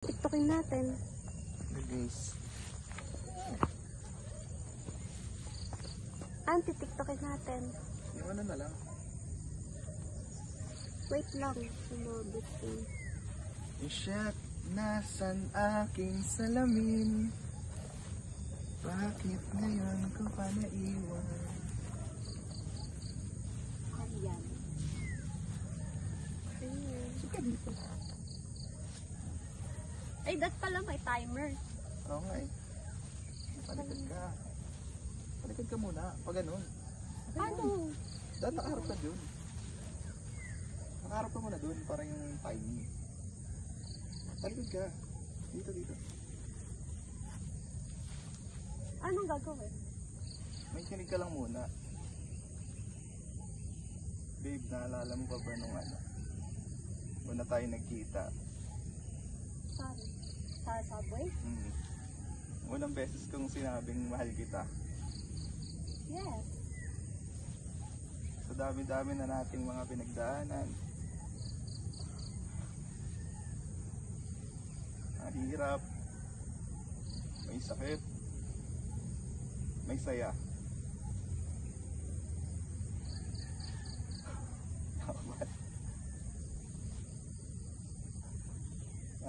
TikTokin natin. Guys. TikTokin natin. Yung ano na lang. Wait lang. Sumabot eh. Shit, nasan aking salamin? Bakit ngayon ko pa naiwan? Ayan. Sige dito. Ay, dat pala may timer. Oo nga eh. Palikad ka. Palikad ka muna. Pag ganun. Paano? Dahil nakaharap ka dun. Nakaharap ka muna dun para yung timing. Palikad ka. Dito, dito. Anong gagawin? May kinig ka lang muna. Babe, naalala mo pa ba nung ano? Una tayo nagkita. Saan? Sa subway? Unang beses kong sinabing mahal kita. Yes. Sa dami-dami na nating mga pinagdaanan. Ang hirap. May sakit. May saya.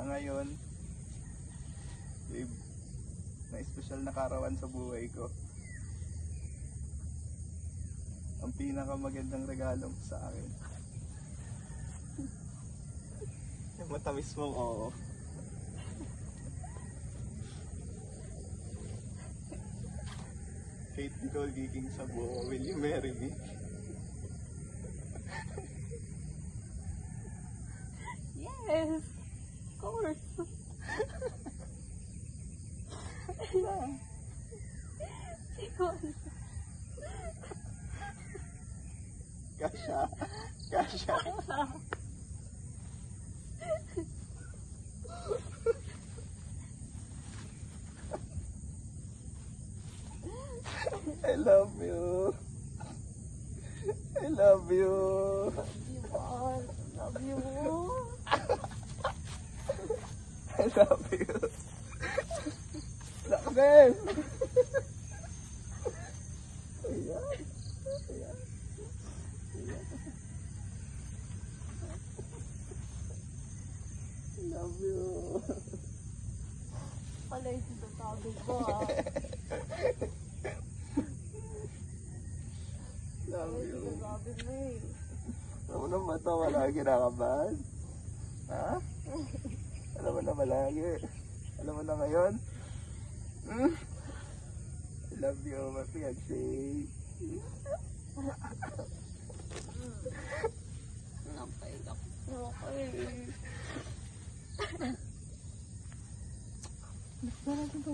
Ngayon, babe, may special na karawan sa buhay ko. Ang pinakamagandang regalo mo sa akin. Yung matamis mong oo. Kate Nicole Giking sa buo, will you marry me? Yes. Of course. Kasha. Kasha. I love you. I love you. Love you. I love you. Lakben! Ayan. Ayan. Ayan. I love you. Pala yung sinasabi ko Love you. Sinasabi mo eh. Ano naman ito? Wala kinakabahan? Ha? Alam mo na malagi. Alam mo na ngayon? I love you, my fiancé. Napaiyak. Okay. Nakita natin ito.